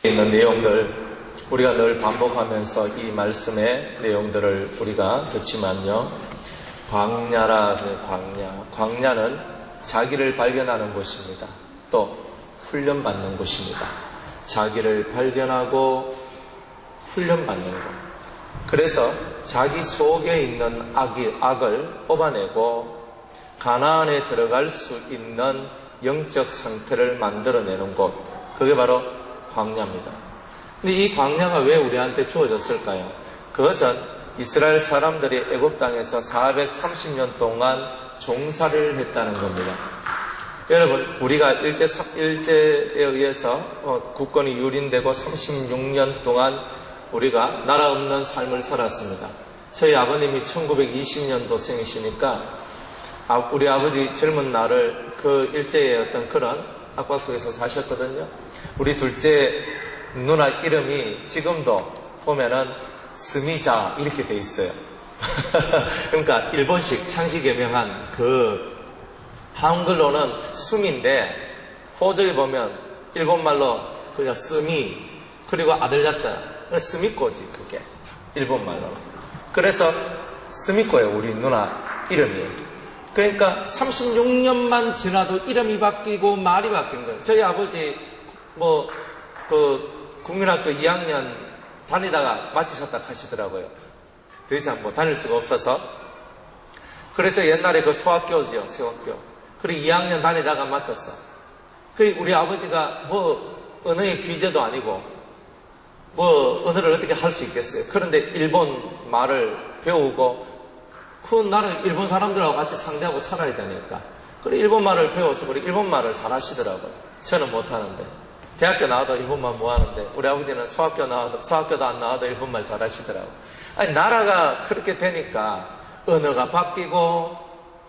있는 내용들 우리가 늘 반복하면서 이 말씀의 내용들을 우리가 듣지만요, 광야는 자기를 발견하는 곳입니다. 또 훈련받는 곳입니다. 자기를 발견하고 훈련받는 곳. 그래서 자기 속에 있는 악을 뽑아내고 가나안에 들어갈 수 있는 영적 상태를 만들어내는 곳, 그게 바로 광야입니다. 근데 이 광야가 왜 우리한테 주어졌을까요? 그것은 이스라엘 사람들이 애굽 땅에서 430년 동안 종살이를 했다는 겁니다. 여러분, 우리가 일제에 의해서 국권이 유린되고 36년 동안 우리가 나라 없는 삶을 살았습니다. 저희 아버님이 1920년도 생이시니까 우리 아버지 젊은 날을 그 일제의 어떤 그런 압박 속에서 사셨거든요. 우리 둘째 누나 이름이 지금도 보면은 스미자 이렇게 돼 있어요. 그러니까 일본식 창씨 개명한 그 한글로는 숨인데 호적에 보면 일본말로 그냥 스미, 그리고 아들 야자 스미코지, 그게 일본말로. 그래서 스미코예요, 우리 누나 이름이. 그러니까 36년만 지나도 이름이 바뀌고 말이 바뀐 거예요. 저희 아버지 국민학교 2학년 다니다가 마치셨다 하시더라고요. 더 이상 다닐 수가 없어서. 그래서 옛날에 그 소학교지요, 소학교. 그리고 2학년 다니다가 마쳤어. 우리 아버지가 언어의 귀재도 아니고 언어를 어떻게 할 수 있겠어요. 그런데 일본 말을 배우고 나는 일본 사람들하고 같이 상대하고 살아야 되니까. 그래 일본 말을 배워서 일본 말을 잘 하시더라고요. 저는 못하는데. 대학교 나와도 일본말 못하는데 우리 아버지는 소학교도 안 나와도 일본말 잘 하시더라고요. 아니, 나라가 그렇게 되니까 언어가 바뀌고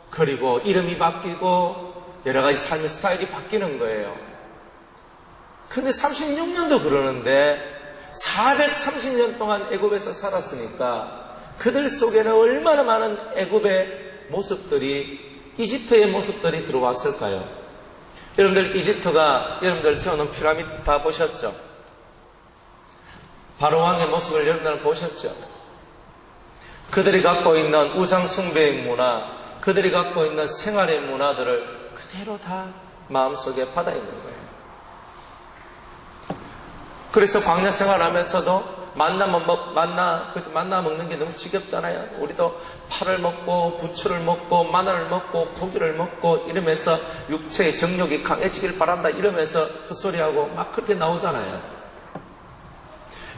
그리고 이름이 바뀌고 여러 가지 삶의 스타일이 바뀌는 거예요. 근데 36년도 그러는데 430년 동안 애굽에서 살았으니까 그들 속에는 얼마나 많은 애굽의 모습들이, 이집트의 모습들이 들어왔을까요? 여러분들, 이집트가 여러분들 세우는 피라미드 다 보셨죠? 바로왕의 모습을 여러분들 보셨죠? 그들이 갖고 있는 우상 숭배의 문화, 그들이 갖고 있는 생활의 문화들을 그대로 다 마음속에 받아 있는 거예요. 그래서 광야 생활하면서도 만나 먹는 게 너무 지겹잖아요. 우리도 파를 먹고 부추를 먹고 마늘을 먹고 고기를 먹고 이러면서 육체의 정욕이 강해지길 바란다 이러면서 헛소리하고 막 그렇게 나오잖아요.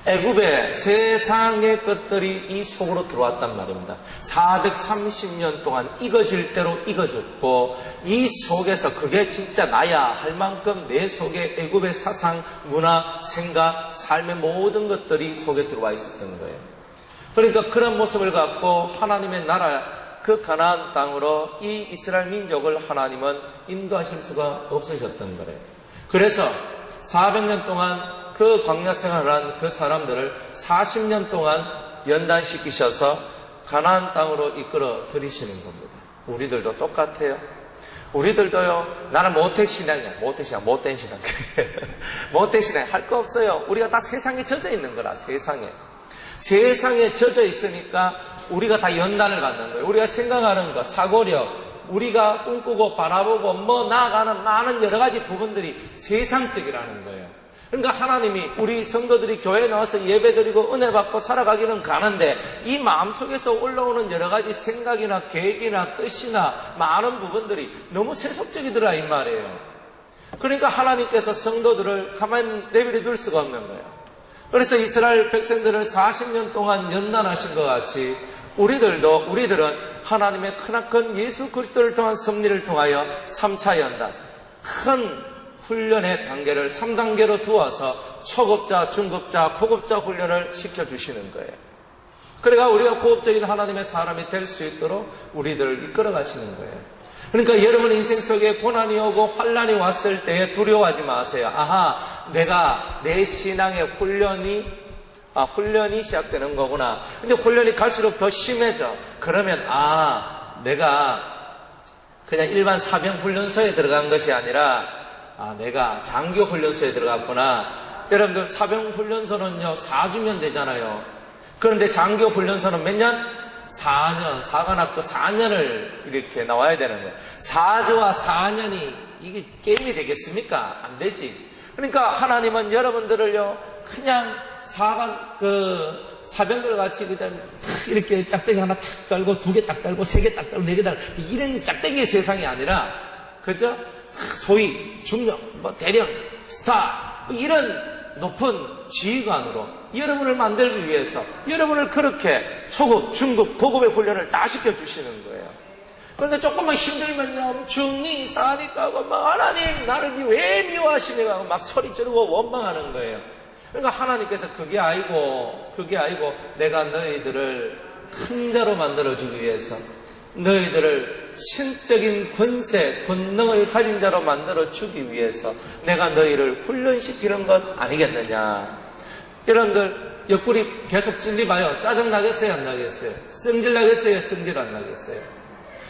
애굽의 세상의 것들이 이 속으로 들어왔단 말입니다. 430년 동안 익어질 대로 익어졌고 이 속에서 그게 진짜 나야 할 만큼 내 속에 애굽의 사상, 문화, 생각, 삶의 모든 것들이 속에 들어와 있었던 거예요. 그러니까 그런 모습을 갖고 하나님의 나라, 그 가나안 땅으로 이 이스라엘 민족을 하나님은 인도하실 수가 없으셨던 거예요. 그래서 400년 동안 그 광야 생활을 한 그 사람들을 40년 동안 연단시키셔서 가나안 땅으로 이끌어 들이시는 겁니다. 우리들도 똑같아요. 우리들도요, 나는 모태신앙이야. 못된 신앙. 못된 신앙. 할 거 없어요. 우리가 다 세상에 젖어 있는 거라, 세상에. 세상에 젖어 있으니까 우리가 다 연단을 받는 거예요. 우리가 생각하는 거, 사고력, 우리가 꿈꾸고 바라보고 나아가는 많은 여러 가지 부분들이 세상적이라는 거예요. 그러니까 하나님이 우리 성도들이 교회에 나와서 예배드리고 은혜 받고 살아가기는 가는데 이 마음속에서 올라오는 여러 가지 생각이나 계획이나 뜻이나 많은 부분들이 너무 세속적이더라 이 말이에요. 그러니까 하나님께서 성도들을 가만히 내버려 둘 수가 없는 거예요. 그래서 이스라엘 백성들을 40년 동안 연단하신 것 같이 우리들은 하나님의 크나큰 예수 그리스도를 통한 섭리를 통하여 3차 연단, 큰 훈련의 단계를 3단계로 두어서 초급자, 중급자, 고급자 훈련을 시켜주시는 거예요. 그러니까 우리가 고급적인 하나님의 사람이 될 수 있도록 우리들을 이끌어 가시는 거예요. 그러니까 여러분 인생 속에 고난이 오고 환난이 왔을 때에 두려워하지 마세요. 내 신앙의 훈련이 시작되는 거구나. 근데 훈련이 갈수록 더 심해져. 그러면 내가 그냥 일반 사병 훈련소에 들어간 것이 아니라 내가 장교 훈련소에 들어갔구나. 여러분들 사병훈련소는요 4주면 되잖아요. 그런데 장교훈련소는 몇 년? 4년. 사관학교 4년을 이렇게 나와야 되는 거예요. 4주와 4년이 이게 게임이 되겠습니까? 안 되지. 그러니까 하나님은 여러분들을요 그냥 사병들 같이 그냥 이렇게 짝대기 하나 탁 달고 2개 딱 달고 3개 딱 달고 4개 달고 이런 짝대기의 세상이 아니라 그죠? 소위 중령, 대령, 스타 이런 높은 지휘관으로 여러분을 만들기 위해서 여러분을 그렇게 초급, 중급, 고급의 훈련을 다 시켜주시는 거예요. 그런데 조금만 힘들면요 중이 사니까 하고 막 하나님 나를 왜 미워하시냐고 하고 막 소리 지르고 원망하는 거예요. 그러니까 하나님께서 그게 아니고 내가 너희들을 큰 자로 만들어주기 위해서 너희들을 신적인 권세, 권능을 가진 자로 만들어주기 위해서 내가 너희를 훈련시키는 것 아니겠느냐. 여러분들 옆구리 계속 찔리봐요. 짜증나겠어요? 안 나겠어요? 성질나겠어요? 성질 안 나겠어요?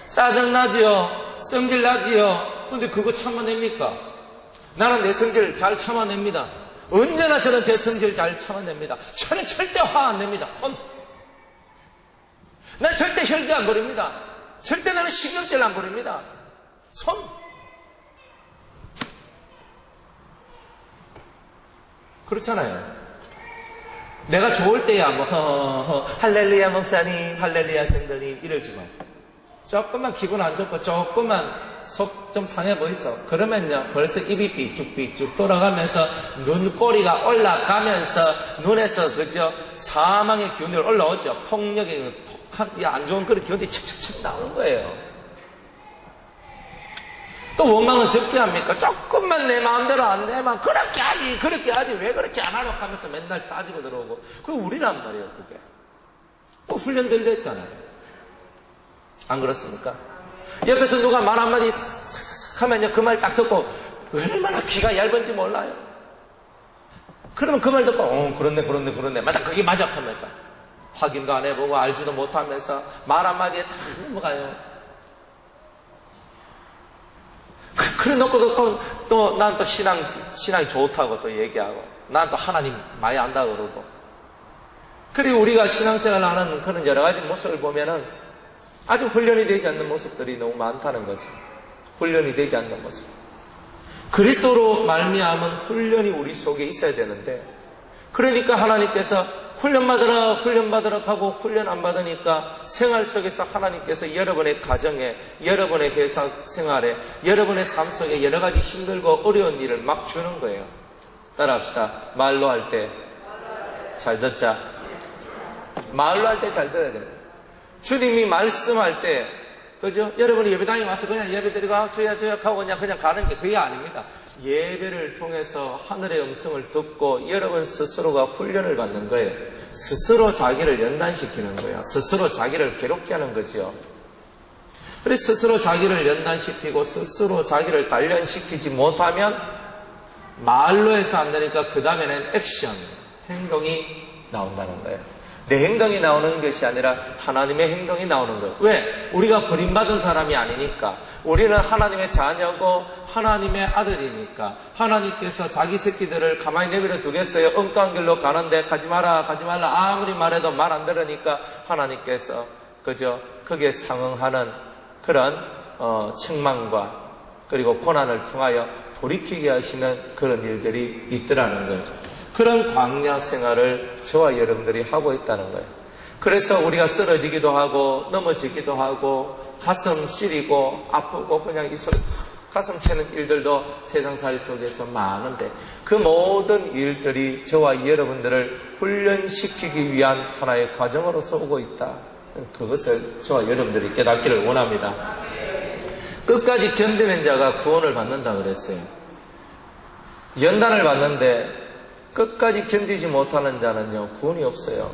짜증나지요? 성질나지요? 근데 그거 참아냅니까? 나는 내 성질 잘 참아냅니다. 언제나 저는 제 성질 잘 참아냅니다. 저는 절대 화 안 냅니다. 난 절대 혈기 안 부립니다. 절대 나는 신경질 안 부립니다. 그렇잖아요. 내가 좋을 때야 할렐루야 목사님, 할렐루야 성도님 이러지 마. 조금만 기분 안 좋고 조금만 속 좀 상해 보이소. 그러면요 벌써 입이 삐쭉삐쭉 돌아가면서 눈꼬리가 올라가면서 눈에서 그저 사망의 기운이 올라오죠. 폭력의 폭한 안 좋은 그런 기운이 척척척 나오는 거예요. 또 원망은 적게 합니까? 조금만 내 마음대로 안 되면 그렇게 하지 왜 그렇게 안 하노 하면서 맨날 따지고 들어오고 그게 우리란 말이에요. 그게 또 훈련들 됐잖아요. 안 그렇습니까? 옆에서 누가 말 한마디 싹싹싹 하면요 그 말 딱 듣고 얼마나 귀가 얇은지 몰라요. 그러면 그 말 듣고 그렇네 맞아 그게 맞아 하면서 확인도 안 해보고 알지도 못하면서 말 한마디에 다 넘어가요. 그래 놓고 또 난 또 신앙이 좋다고 또 얘기하고 난 또 하나님 많이 안다고 그러고. 그리고 우리가 신앙생활을 하는 그런 여러 가지 모습을 보면은 아주 훈련이 되지 않는 모습들이 너무 많다는 거죠. 훈련이 되지 않는 모습. 그리스도로 말미암은 훈련이 우리 속에 있어야 되는데 그러니까 하나님께서 훈련받으라 하고 훈련 안 받으니까 생활 속에서 하나님께서 여러분의 가정에 여러분의 회사 생활에 여러분의 삶 속에 여러 가지 힘들고 어려운 일을 막 주는 거예요. 따라합시다. 말로 할 때 잘 듣자. 말로 할 때 잘 들어야 돼요. 주님이 말씀할 때 그죠? 여러분이 예배당에 와서 그냥 예배드리고 저야 하고 그냥 가는 게 그게 아닙니다. 예배를 통해서 하늘의 음성을 듣고 여러분 스스로가 훈련을 받는 거예요. 스스로 자기를 연단시키는 거예요. 스스로 자기를 괴롭게 하는 거죠. 그래서 스스로 자기를 연단시키고 스스로 자기를 단련시키지 못하면 말로 해서 안 되니까 그 다음에는 액션, 행동이 나온다는 거예요. 내 행동이 나오는 것이 아니라 하나님의 행동이 나오는 거예요. 왜? 우리가 버림받은 사람이 아니니까. 우리는 하나님의 자녀고 하나님의 아들이니까. 하나님께서 자기 새끼들을 가만히 내버려 두겠어요? 엉뚱한 길로 가는데 가지 말라 아무리 말해도 말 안 들으니까 하나님께서 그저 거기에 상응하는 그런 책망과 그리고 고난을 통하여 돌이키게 하시는 그런 일들이 있더라는 거예요. 그런 광야 생활을 저와 여러분들이 하고 있다는 거예요. 그래서 우리가 쓰러지기도 하고 넘어지기도 하고 가슴 시리고 아프고 그냥 이 소리 가슴 채는 일들도 세상살 속에서 많은데 그 모든 일들이 저와 여러분들을 훈련시키기 위한 하나의 과정으로서 오고 있다. 그것을 저와 여러분들이 깨닫기를 원합니다. 끝까지 견디는 자가 구원을 받는다 그랬어요. 연단을 받는데 끝까지 견디지 못하는 자는요 구원이 없어요.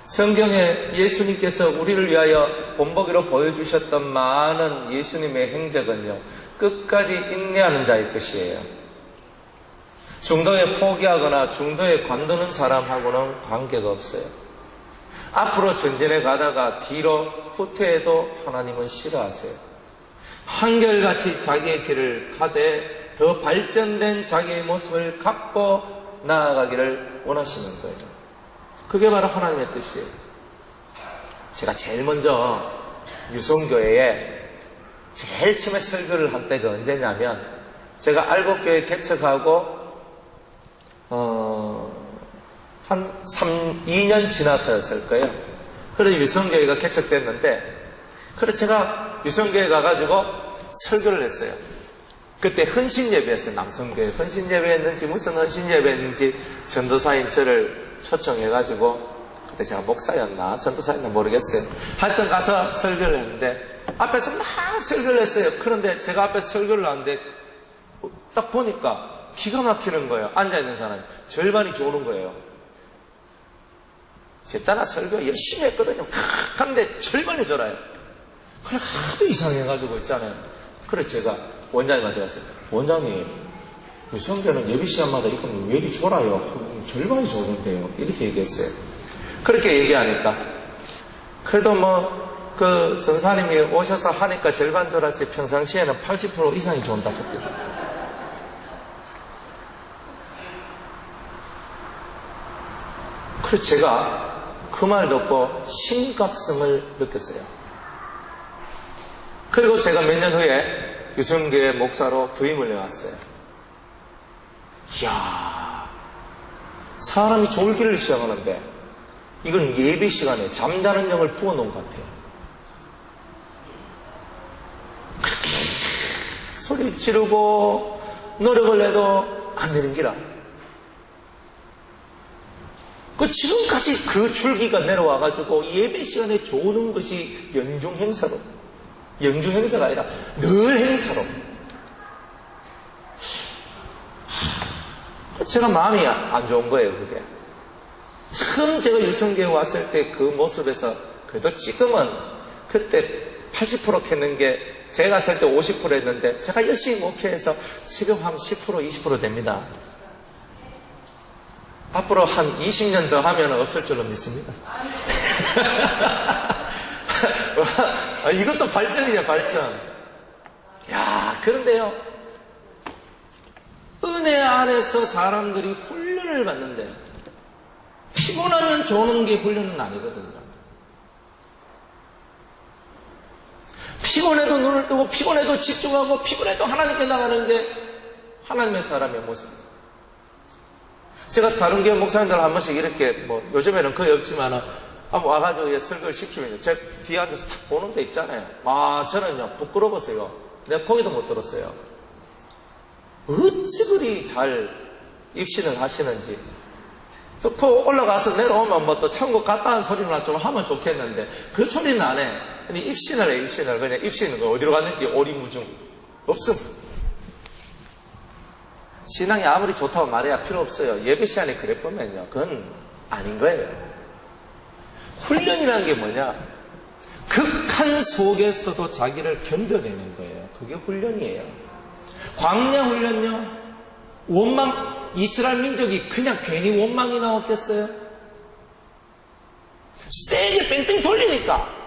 성경에 예수님께서 우리를 위하여 본보기로 보여주셨던 많은 예수님의 행적은요 끝까지 인내하는 자의 것이에요. 중도에 포기하거나 중도에 관두는 사람하고는 관계가 없어요. 앞으로 전진해 가다가 뒤로 후퇴해도 하나님은 싫어하세요. 한결같이 자기의 길을 가되 더 발전된 자기의 모습을 갖고 나아가기를 원하시는 거예요. 그게 바로 하나님의 뜻이에요. 제가 제일 먼저 유성교회에 제일 처음에 설교를 한 때가 언제냐면, 제가 알곡교회 개척하고 한 2년 지나서였을 거예요. 그래서 유성교회가 개척됐는데, 그래서 제가 유성교회 가가지고 설교를 했어요. 그때 헌신예배였어요. 남성교회 헌신예배였는지 무슨 헌신예배였는지 전도사인 저를 초청해가지고, 그때 제가 목사였나 전도사였나 모르겠어요. 하여튼 가서 설교를 했는데 앞에서 막 설교를 했어요. 그런데 제가 앞에서 설교를 하는데 딱 보니까 기가 막히는 거예요. 앉아있는 사람이 절반이 조는 거예요. 제 따라 설교 열심히 했거든요. 하는데 절반이 졸아요. 그래 하도 이상해가지고 있잖아요. 그래 제가 원장님한테 갔어요. 원장님, 유성교는 예비 시간마다 이건 왜 이리 졸아요? 절반이 조는데요. 이렇게 얘기했어요. 그렇게 얘기하니까 그래도 그 전사님이 오셔서 하니까 절반 졸았지 평상시에는 80% 이상이 존다 그랬거든요. 그래서 제가 그 말 듣고 심각성을 느꼈어요. 그리고 제가 몇 년 후에 유성교회 목사로 부임을 해왔어요. 이야, 사람이 졸기를 시작하는데 이건 예배 시간에 잠자는 영을 부어놓은 것 같아요. 그렇게 소리 지르고 노력을 해도 안 되는 기라. 지금까지 그 줄기가 내려와가지고 예배 시간에 조는 것이 연중 행사로, 연중 행사가 아니라 늘 행사로. 제가 마음이 안 좋은 거예요, 그게. 처음 제가 유성교회 왔을 때 그 모습에서 그래도 지금은 그때 80% 했는 게 제가 갔을 때 50% 했는데 제가 열심히 목회해서 지금 한 10% 20% 됩니다. 앞으로 한 20년 더 하면 없을 줄로 믿습니다. 이것도 발전이죠, 발전. 야, 그런데요, 은혜 안에서 사람들이 훈련을 받는데 피곤하면 조는 게 훈련은 아니거든요. 피곤해도 눈을 뜨고 피곤해도 집중하고 피곤해도 하나님께 나가는 게 하나님의 사람의 모습이죠. 제가 다른 교회 목사님들 한 번씩 이렇게 요즘에는 거의 없지만 한번 와가지고 설교를 시키면 제 뒤에 앉아서 탁 보는 데 있잖아요. 저는요 부끄러워서요. 내가 거기도 못 들었어요. 어찌 그리 잘 입신을 하시는지. 또 올라가서 내려오면 또 천국 갔다 한 소리나 좀 하면 좋겠는데 그 소리는 안 해. 근데 입신을 해, 입신을. 그냥 입신은 어디로 갔는지 오리무중 없음. 신앙이 아무리 좋다고 말해야 필요 없어요. 예배 시간에 그래 보면요, 그건 아닌 거예요. 훈련이라는 게 뭐냐? 극한 속에서도 자기를 견뎌내는 거예요. 그게 훈련이에요. 광야 훈련요, 원망, 이스라엘 민족이 그냥 괜히 원망이 나왔겠어요? 세게 뺑뺑 돌리니까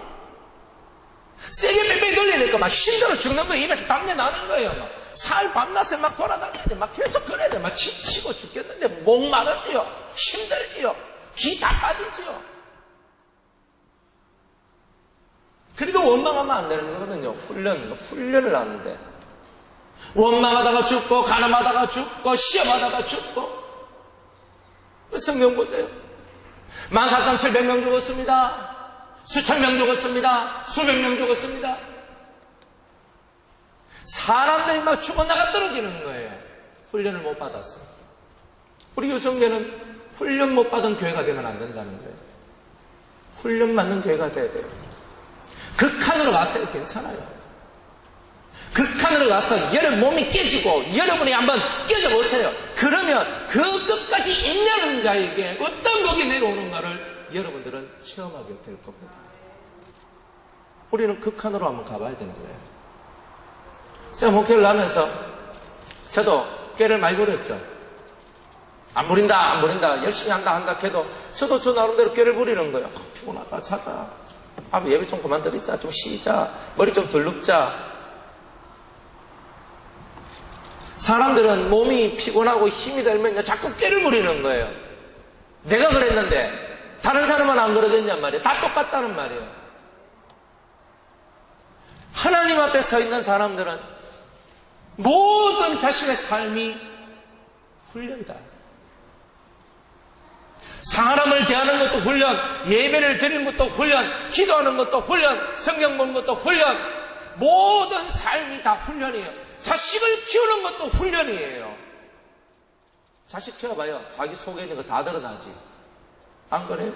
막 힘들어 죽는 거예요. 입에서 담내 나는 거예요. 살 밤낮을 막 돌아다녀야 돼. 막 계속 그래야 돼. 막 지치고 죽겠는데 목마르지요. 힘들지요. 기 다 빠지지요. 그래도 원망하면 안 되는 거거든요. 훈련을 하는데. 원망하다가 죽고, 가늠하다가 죽고, 시험하다가 죽고. 성경 보세요. 14,700명 죽었습니다. 수천 명 죽었습니다. 수백 명 죽었습니다. 사람들이 막 죽어나가 떨어지는 거예요. 훈련을 못 받았어요. 우리 유성교회는 훈련 못 받은 교회가 되면 안 된다는 거예요. 훈련 받는 교회가 돼야 돼요. 극한으로 가서요, 괜찮아요. 극한으로 가서 여러분 몸이 깨지고 여러분이 한번 깨져보세요. 그러면 그 끝까지 인내하는 자에게 어떤 복이 내려오는가를 여러분들은 체험하게 될 겁니다. 우리는 극한으로 한번 가봐야 되는 거예요. 제가 목회를 하면서 저도 꾀를 많이 부렸죠. 안 부린다, 열심히 한다 해도 저도 저 나름대로 꾀를 부리는 거예요. 피곤하다, 자자. 예배 좀 그만 드리자, 좀 쉬자, 머리 좀 덜 눕자. 사람들은 몸이 피곤하고 힘이 들면요 자꾸 꾀를 부리는 거예요. 내가 그랬는데 다른 사람은 안 그러겠냔 말이에요. 다 똑같다는 말이에요. 하나님 앞에 서 있는 사람들은 모든 자신의 삶이 훈련이다. 사람을 대하는 것도 훈련, 예배를 드리는 것도 훈련, 기도하는 것도 훈련, 성경 보는 것도 훈련, 모든 삶이 다 훈련이에요. 자식을 키우는 것도 훈련이에요. 자식 키워봐요. 자기 속에 있는 거 다 드러나지. 안 그래요?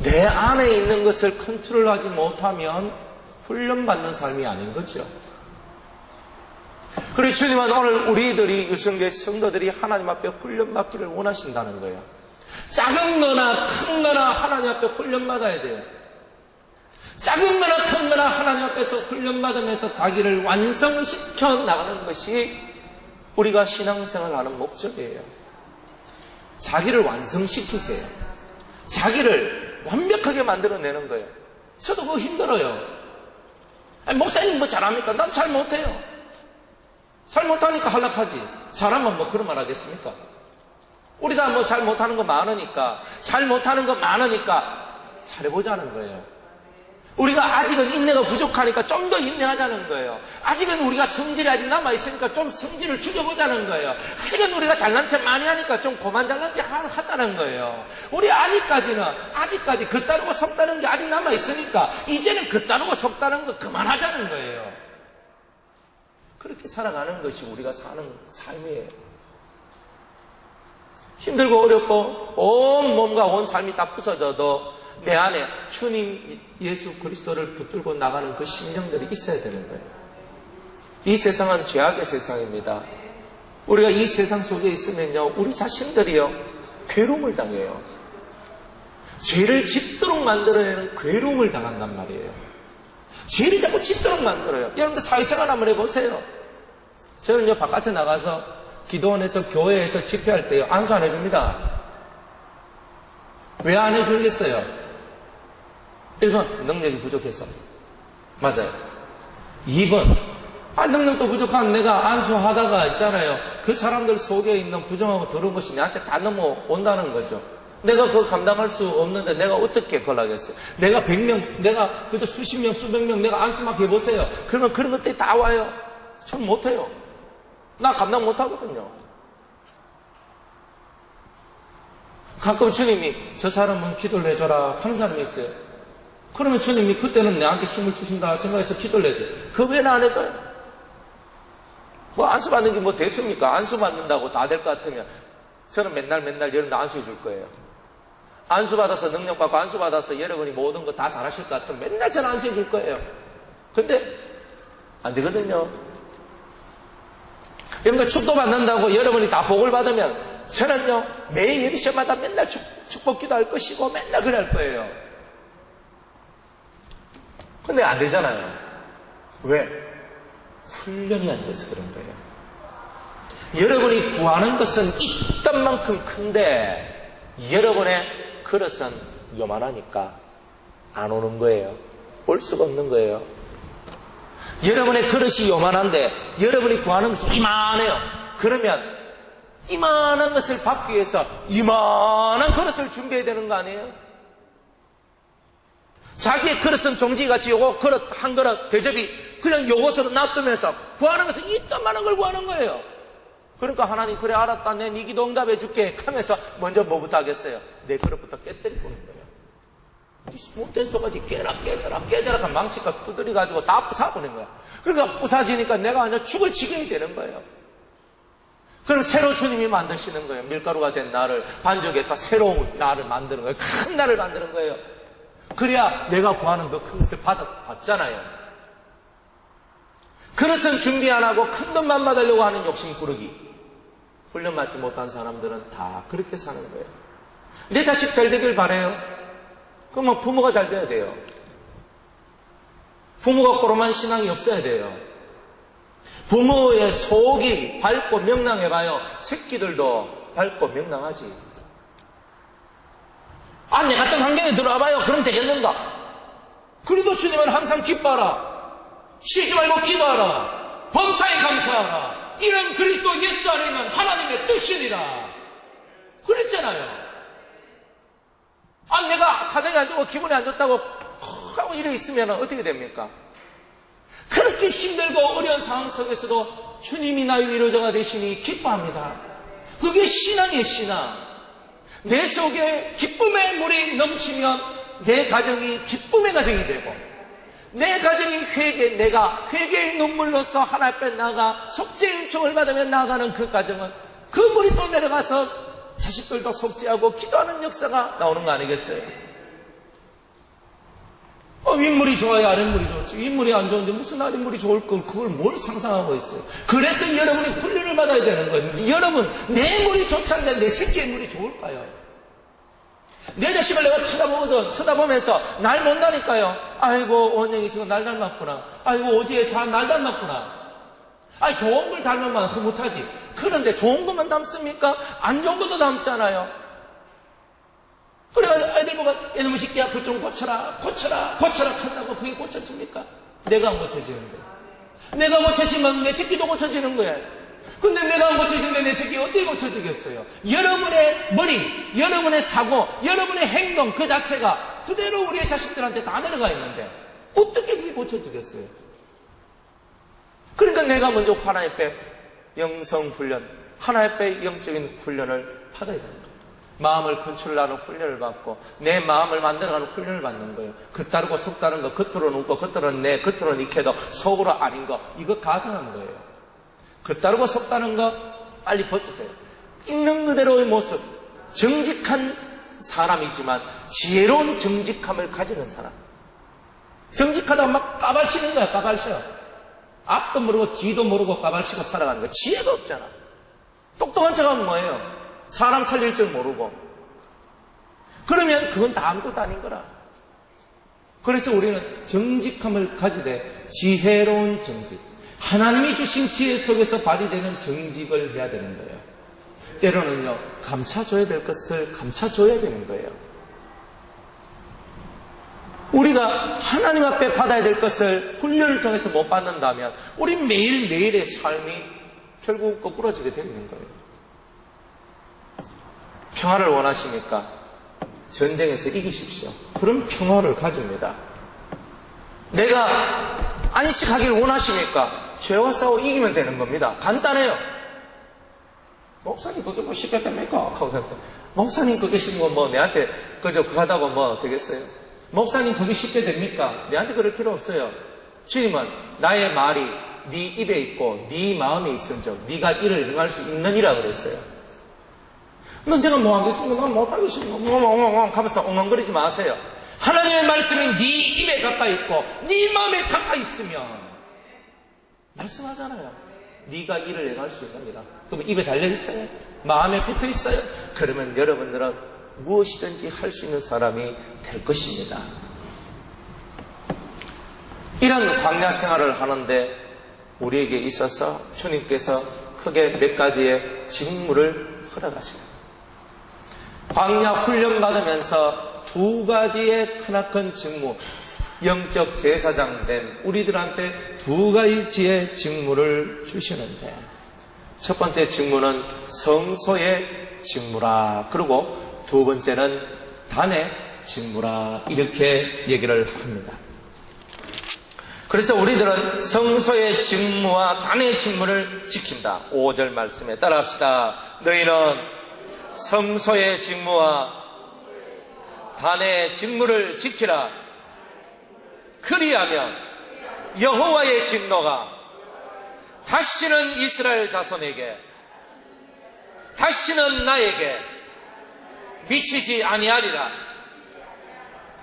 내 안에 있는 것을 컨트롤하지 못하면 훈련받는 삶이 아닌 거죠. 그리고 주님은 오늘 우리들이 유성교회 성도들이 하나님 앞에 훈련받기를 원하신다는 거예요. 작은 거나 큰 거나 하나님 앞에 훈련받아야 돼요. 작은 거나 큰 거나 하나님 앞에서 훈련받으면서 자기를 완성시켜 나가는 것이 우리가 신앙생활을 하는 목적이에요. 자기를 완성시키세요. 자기를 완벽하게 만들어내는 거예요. 저도 그거 힘들어요. 아니, 목사님 뭐 잘합니까? 나도 잘 못해요. 잘 못하니까 한락하지. 잘하면 뭐 그런 말 하겠습니까? 우리 다 뭐 잘 못하는 거 많으니까, 잘 못하는 거 많으니까 잘해보자는 거예요. 우리가 아직은 인내가 부족하니까 좀 더 인내하자는 거예요. 아직은 우리가 성질이 아직 남아있으니까 좀 성질을 죽여보자는 거예요. 아직은 우리가 잘난 체 많이 하니까 좀 그만 잘난 체 하자는 거예요. 우리 아직까지 그따르고 속다는 게 아직 남아있으니까 이제는 그따르고 속다는 거 그만하자는 거예요. 그렇게 살아가는 것이 우리가 사는 삶이에요. 힘들고 어렵고 온 몸과 온 삶이 다 부서져도 내 안에 주님 예수 그리스도를 붙들고 나가는 그 심령들이 있어야 되는 거예요. 이 세상은 죄악의 세상입니다. 우리가 이 세상 속에 있으면요, 우리 자신들이요, 괴로움을 당해요. 죄를 짓도록 만들어내는 괴로움을 당한단 말이에요. 죄를 자꾸 짓도록 만들어요. 여러분들 사회생활 한번 해보세요. 저는요, 바깥에 나가서 기도원에서 교회에서 집회할 때요, 안수 안 해줍니다. 왜 안 해주겠어요? 1번, 능력이 부족해서. 맞아요. 2번, 능력도 부족한 내가 안수하다가 있잖아요. 그 사람들 속에 있는 부정하고 더러운 것이 나한테 다 넘어온다는 거죠. 내가 그거 감당할 수 없는데 내가 어떻게 그걸 하겠어요? 내가 100명, 내가 그저 수십 명, 수백 명 내가 안수 막 해보세요. 그러면 그런 것들이 다 와요. 전 못해요. 나 감당 못하거든요. 가끔 주님이 저 사람은 기도를 해줘라 하는 사람이 있어요. 그러면 주님이 그때는 내한테 힘을 주신다 생각해서 기도를 해줘요. 그 외에는 안 해줘요. 뭐 안수 받는 게 뭐 됐습니까? 안수 받는다고 다 될 것 같으면 저는 맨날 여러분 안수해 줄 거예요. 안수 받아서 능력 받고 안수 받아서 여러분이 모든 거 다 잘하실 것 같으면 맨날 저는 안수해 줄 거예요. 근데 안 되거든요. 여러분들 축도 받는다고 여러분이 다 복을 받으면 저는요 매일 예배 시간마다 맨날 축복기도 할 것이고 맨날 그래 할 거예요. 근데 안 되잖아요. 왜? 훈련이 안 돼서 그런 거예요. 여러분이 구하는 것은 있던 만큼 큰데 여러분의 그릇은 요만하니까 안 오는 거예요. 올 수가 없는 거예요. 여러분의 그릇이 요만한데 여러분이 구하는 것이 이만해요. 그러면 이만한 것을 받기 위해서 이만한 그릇을 준비해야 되는 거 아니에요? 자기의 그릇은 종지같이 요거 그릇 한 그릇 대접이 그냥 요것으로 놔두면서 구하는 것은 이딴만한 걸 구하는 거예요. 그러니까 하나님 그래 알았다 내 네 기도 응답해 줄게 하면서 먼저 뭐부터 하겠어요? 내 그릇부터 깨뜨리고 있는 거예요. 못된 소가지 깨져라 하면 망치가 두드려 가지고 다 부숴버리는 거야. 그러니까 부서지니까 내가 완전 죽을 지경이 되는 거예요. 그럼 새로 주님이 만드시는 거예요. 밀가루가 된 나를 반죽해서 새로운 나를 만드는 거예요. 큰 나를 만드는 거예요. 그래야 내가 구하는 그 큰 것을 받잖아요. 그릇은 준비 안 하고 큰 것만 받으려고 하는 욕심 부르기. 훈련받지 못한 사람들은 다 그렇게 사는 거예요. 내 자식 잘 되길 바라요. 그럼 부모가 잘 돼야 돼요. 부모가 꼬로만 신앙이 없어야 돼요. 부모의 속이 밝고 명랑해봐요. 새끼들도 밝고 명랑하지. 내 같은 환경에 들어와봐요. 그럼 되겠는가? 그래도 주님은 항상 기뻐하라. 쉬지 말고 기도하라. 범사에 감사하라. 이런 그리스도 예수 안에 있는 하나님의 뜻이니라. 그랬잖아요. 내가 사정이 안 좋고 기분이 안 좋다고 하고 이래 있으면 어떻게 됩니까? 그렇게 힘들고 어려운 상황 속에서도 주님이 나의 위로자가 되시니 기뻐합니다. 그게 신앙이에요, 신앙. 내 속에 기쁨의 물이 넘치면 내 가정이 기쁨의 가정이 되고, 내 가정이 내가 회개의 눈물로서 하나님 앞에 나가 속죄의 은총을 받으며 나아가는 그 가정은 그 물이 또 내려가서 자식들도 속죄하고 기도하는 역사가 나오는 거 아니겠어요? 윗물이 좋아요, 아랫물이 좋지. 윗물이 안 좋은데 무슨 아랫물이 좋을 걸 그걸 뭘 상상하고 있어요? 그래서 여러분이 훈련을 받아야 되는 거예요. 여러분, 내 물이 좋지 않는데 내 새끼의 물이 좋을까요? 내 자식을 내가 쳐다보면서 날 본다니까요. 아이고, 원영이 지금 날 닮았구나. 아이고, 오지혜 잘 날 닮았구나. 좋은 걸 닮으면 흐뭇하지. 그런데 좋은 것만 닮습니까? 안 좋은 것도 닮잖아요. 그래가지고 애들 보고 이놈의 새끼야 그것 좀 고쳐라 한다고 그게 고쳐집니까? 내가 안 고쳐지는데. 내가 고쳐지면 내 새끼도 고쳐지는 거예요. 근데 내가 안 고쳐지는데 내 새끼가 어떻게 고쳐지겠어요? 여러분의 머리, 여러분의 사고, 여러분의 행동 그 자체가 그대로 우리의 자식들한테 다 내려가 있는데 어떻게 그게 고쳐지겠어요? 그러니까 내가 먼저 하나님 앞에 영성훈련, 하나님 앞에 영적인 훈련을 받아야 되는 거예요. 마음을 컨트롤하는 훈련을 받고 내 마음을 만들어가는 훈련을 받는 거예요. 겉다르고 속다른 거, 겉으로는 웃고 겉으로는 내, 겉으로는 익혀도 속으로 아닌 거, 이거 가정하는 거예요. 겉다르고 속다른 거 빨리 벗으세요. 있는 그대로의 모습, 정직한 사람이지만 지혜로운 정직함을 가지는 사람. 정직하다 막 까발치는 거야, 까발쳐. 앞도 모르고 뒤도 모르고 까발치고 살아가는 거야. 지혜가 없잖아. 똑똑한 척하면 뭐예요? 사람 살릴 줄 모르고. 그러면 그건 다 아무것도 아닌 거라. 그래서 우리는 정직함을 가지되 지혜로운 정직, 하나님이 주신 지혜 속에서 발휘되는 정직을 해야 되는 거예요. 때로는요, 감춰줘야 될 것을 감춰줘야 되는 거예요. 우리가 하나님 앞에 받아야 될 것을 훈련을 통해서 못 받는다면 우리 매일매일의 삶이 결국 거꾸러지게 되는 거예요. 평화를 원하십니까? 전쟁에서 이기십시오. 그럼 평화를 가집니다. 내가 안식하기를 원하십니까? 죄와 싸워 이기면 되는 겁니다. 간단해요. 목사님 그게 뭐 쉽게 됩니까? 목사님 그게 쉽은 뭐 내한테 그저 그거 하다고 뭐 되겠어요? 목사님 그게 쉽게 됩니까? 내한테 그럴 필요 없어요. 주님은 나의 말이 네 입에 있고 네 마음에 있은즉 네가 이를 행할 수 있느니라 그랬어요. 너 내가 뭐 하겠습니까? 난 못하겠습니다. 하면서 엉엉거리지 마세요. 하나님의 말씀이 네 입에 가까이 있고 네 마음에 가까이 있으면 말씀하잖아요. 네가 이를 행할 수 있느니라. 그러면 입에 달려있어요? 마음에 붙어있어요? 그러면 여러분들은 무엇이든지 할 수 있는 사람이 될 것입니다. 이런 광야 생활을 하는데 우리에게 있어서 주님께서 크게 몇 가지의 직무를 허락하십니다. 광야 훈련 받으면서 두 가지의 크나큰 직무, 영적 제사장 된 우리들한테 두 가지의 직무를 주시는데, 첫 번째 직무는 성소의 직무라, 그리고 두 번째는 단의 직무라, 이렇게 얘기를 합니다. 그래서 우리들은 성소의 직무와 단의 직무를 지킨다. 5절 말씀에 따라합시다. 너희는 성소의 직무와 단의 직무를 지키라. 그리하면 여호와의 진노가 다시는 이스라엘 자손에게, 다시는 나에게 미치지 아니하리라.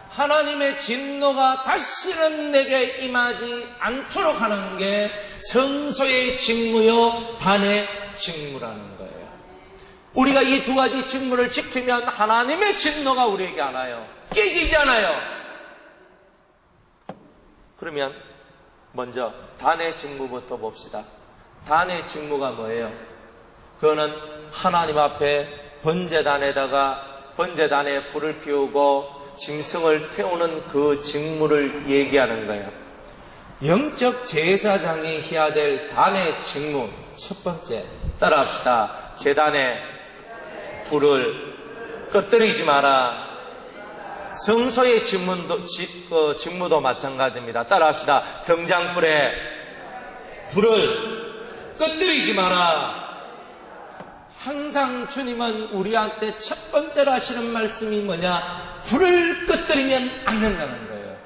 하나님의 진노가 다시는 내게 임하지 않도록 하는 게 성소의 직무요 단의 직무라는 거예요. 우리가 이 두 가지 직무를 지키면 하나님의 진노가 우리에게 안 와요. 깨지지 않아요. 그러면 먼저 단의 직무부터 봅시다. 단의 직무가 뭐예요? 그거는 하나님 앞에 번제단에다가 번제단에 불을 피우고 짐승을 태우는 그 직무를 얘기하는 거예요. 영적 제사장이 해야 될 단의 직무 첫 번째, 따라합시다. 제단의 불을 꺼뜨리지 마라. 성소의 직무도 마찬가지입니다. 따라합시다. 등잔불에 불을 꺼뜨리지 마라. 항상 주님은 우리한테 첫 번째로 하시는 말씀이 뭐냐? 불을 꺼뜨리면 안 된다는 거예요.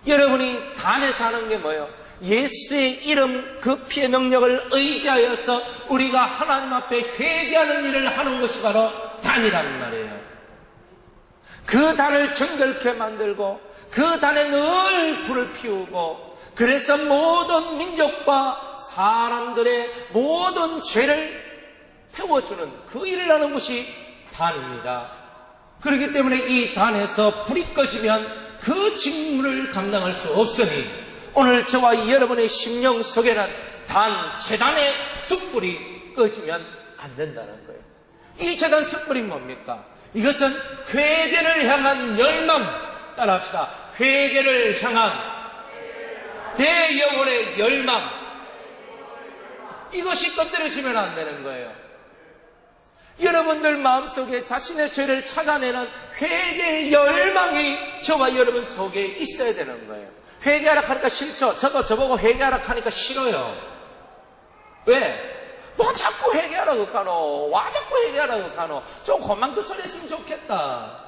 여러분이 단에 사는 게 뭐예요? 예수의 이름 그 피의 능력을 의지하여서 우리가 하나님 앞에 회개하는 일을 하는 것이 바로 단이란 말이에요. 그 단을 정결케 만들고 그 단에 늘 불을 피우고, 그래서 모든 민족과 사람들의 모든 죄를 태워주는 그 일을 하는 것이 단입니다. 그렇기 때문에 이 단에서 불이 꺼지면 그 직무를 감당할 수 없으니 오늘 저와 여러분의 심령 속에는 단 제단의 숯불이 꺼지면 안 된다는 거예요. 이 제단 숯불이 뭡니까? 이것은 회개를 향한 열망, 따라합시다. 회개를 향한 대영혼의 열망, 이것이 꺼뜨려지면 안 되는 거예요. 여러분들 마음속에 자신의 죄를 찾아내는 회개의 열망이 저와 여러분 속에 있어야 되는 거예요. 회개하라 하니까 싫죠. 저도 저보고 회개하라 하니까 싫어요. 왜? 뭐 자꾸 회개하라고 하노? 와 자꾸 회개하라고 하노? 좀 그만 그 소리 했으면 좋겠다.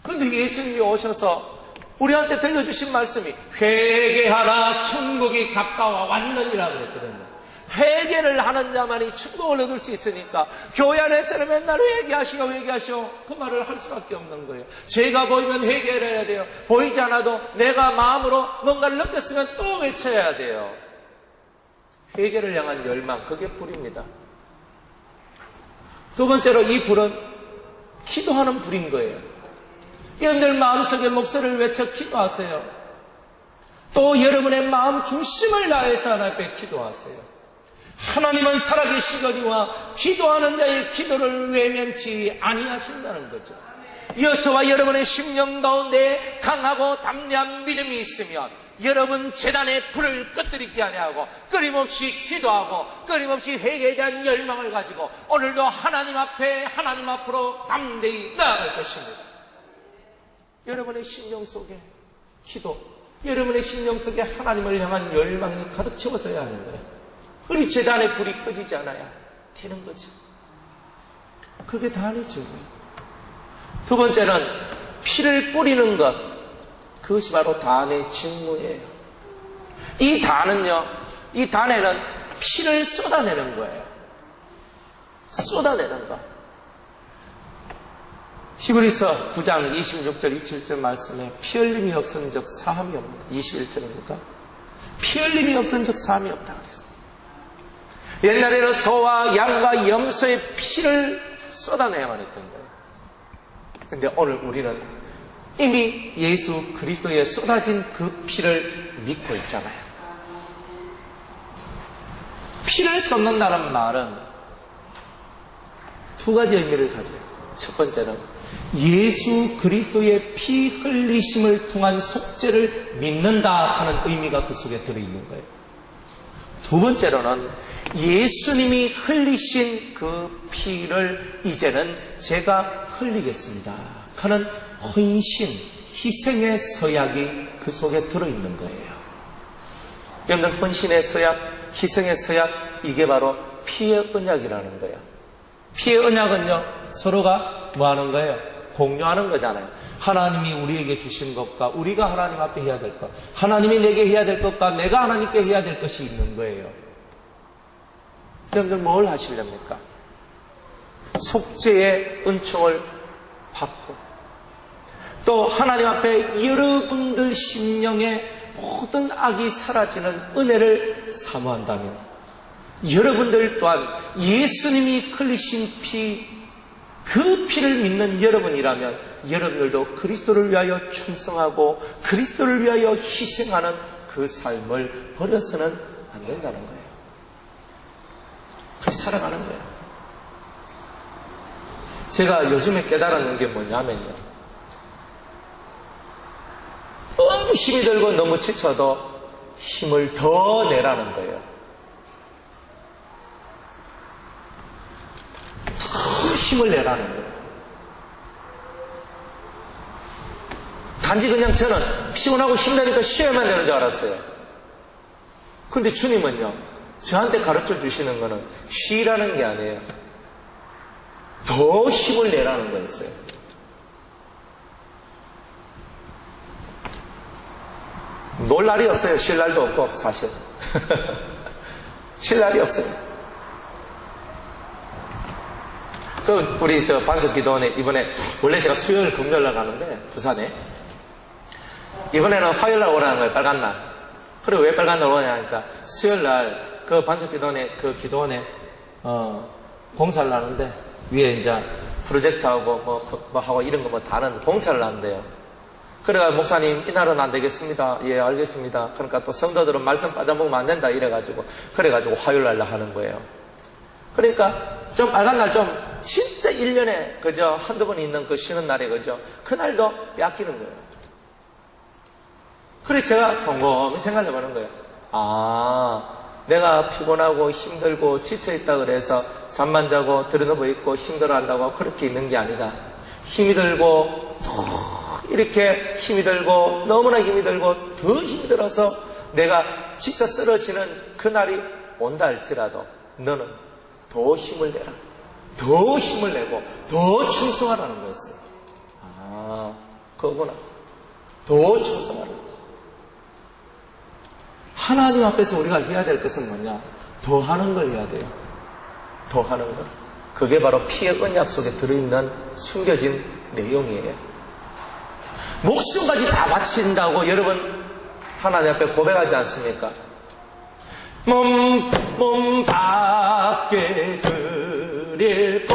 근데 예수님이 오셔서 우리한테 들려주신 말씀이 회개하라 천국이 가까워 왔느니라 그랬거든요. 회개를 하는 자만이 천국을 얻을 수 있으니까 교회 안에서는 맨날 회개하시오 그 말을 할 수밖에 없는 거예요. 죄가 보이면 회개를 해야 돼요. 보이지 않아도 내가 마음으로 뭔가를 느꼈으면 또 외쳐야 돼요. 회개를 향한 열망, 그게 불입니다. 두 번째로 이 불은 기도하는 불인 거예요. 여러분들 마음속에 목소리를 외쳐 기도하세요. 또 여러분의 마음 중심을 다해서 하나님 앞에 기도하세요. 하나님은 살아계시거니와 기도하는 자의 기도를 외면치 아니하신다는 거죠. 저와 여러분의 심령 가운데 강하고 담대한 믿음이 있으면 여러분 제단의 불을 꺼뜨리지 아니하고 끊임없이 기도하고 끊임없이 회개에 대한 열망을 가지고 오늘도 하나님 앞으로 담대히 나아갈 것입니다. 여러분의 심령 속에 기도, 여러분의 심령 속에 하나님을 향한 열망이 가득 채워져야 하는 거예요. 우리 제단의 불이 꺼지지 않아야 되는 거죠. 그게 단이죠. 두 번째는 피를 뿌리는 것, 그것이 바로 단의 직무예요. 이 단은요, 이 단에는 피를 쏟아내는 거예요. 쏟아내는 거. 히브리서 9장 26절 27절 말씀에 피 흘림이 없은 적 사함이 없다. 21절입니까? 피 흘림이 없은 적 사함이 없다 그랬어요. 옛날에는 소와 양과 염소의 피를 쏟아내야만 했던 거예요. 근데 오늘 우리는 이미 예수 그리스도에 쏟아진 그 피를 믿고 있잖아요. 피를 쏟는다는 말은 두 가지 의미를 가져요. 첫 번째는 예수 그리스도의 피 흘리심을 통한 속죄를 믿는다 하는 의미가 그 속에 들어있는 거예요. 두 번째로는 예수님이 흘리신 그 피를 이제는 제가 흘리겠습니다 하는 헌신, 희생의 서약이 그 속에 들어있는 거예요. 여러분들 헌신의 서약, 희생의 서약, 이게 바로 피의 언약이라는 거예요. 피의 언약은요, 서로가 뭐 하는 거예요? 공유하는 거잖아요. 하나님이 우리에게 주신 것과 우리가 하나님 앞에 해야 될 것, 하나님이 내게 해야 될 것과 내가 하나님께 해야 될 것이 있는 거예요. 여러분들 뭘 하시렵니까? 속죄의 은총을 받고 또 하나님 앞에 여러분들 심령의 모든 악이 사라지는 은혜를 사모한다면 여러분들 또한 예수님이 흘리신 피, 그 피를 믿는 여러분이라면 여러분들도 그리스도를 위하여 충성하고 그리스도를 위하여 희생하는 그 삶을 버려서는 안 된다는 거예요. 그렇게 살아가는 거예요. 제가 요즘에 깨달았는 게 뭐냐면요, 너무 힘이 들고 너무 지쳐도 힘을 더 내라는 거예요. 더 힘을 내라는 거예요. 단지 그냥 저는 피곤하고 힘드니까 쉬어야만 되는 줄 알았어요. 근데 주님은요, 저한테 가르쳐 주시는 거는 쉬라는 게 아니에요. 더 힘을 내라는 거였어요. 놀 날이 없어요. 쉴 날도 없고, 사실. 쉴 날이 없어요. 우리 반석기도원에 이번에, 원래 제가 수요일 금요일 날 가는데, 부산에. 이번에는 화요일 날 오라는 거예요, 빨간 날. 그래, 왜 빨간 날 오냐 하니까, 수요일 날 그 반석기도원에, 그 기도원에, 공사를 하는데, 위에 이제 프로젝트하고 뭐 하고 이런 거 뭐 다른 공사를 하는데요. 그래가 목사님 이날은 안 되겠습니다. 예, 알겠습니다. 그러니까 또 성도들은 말씀 빠져먹으면 안 된다 이래가지고 그래가지고 화요일 날 하는 거예요. 그러니까 좀 빨간 날 좀 진짜 1년에 그저 한두 번 있는 그 쉬는 날에 그저 그날도 뺏기는 거예요. 그래 제가 곰곰이 생각해보는 거예요. 아, 내가 피곤하고 힘들고 지쳐있다 그래서 잠만 자고 들여누워 있고 힘들어한다고 그렇게 있는 게 아니다. 힘이 들고 이렇게 힘이 들고 너무나 힘이 들고 더 힘이 들어서 내가 지쳐 쓰러지는 그날이 온다 할지라도 너는 더 힘을 내라. 더 힘을 내고 더 충성하라는 거였어요. 아, 그거구나. 더 충성하라는 거예요. 하나님 앞에서 우리가 해야 될 것은 뭐냐? 더 하는 걸 해야 돼요. 더 하는 것. 그게 바로 피의 언약 속에 들어있는 숨겨진 내용이에요. 목숨까지 다 바친다고 여러분 하나님 앞에 고백하지 않습니까? 몸 밖에 드릴 것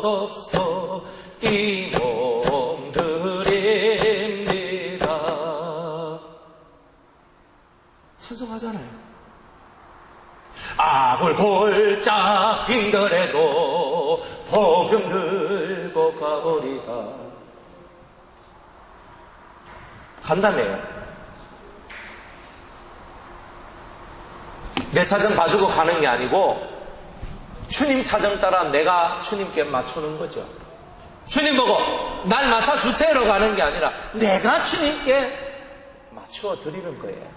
없어 이 몸 드립니다. 찬송하잖아요. 아굴 골짝 힘들어도 복음 들고 가오리다. 간담회요. 내 사정 봐주고 가는 게 아니고 주님 사정 따라 내가 주님께 맞추는 거죠. 주님 보고 날 맞춰주세요로 가는 게 아니라 내가 주님께 맞추어 드리는 거예요.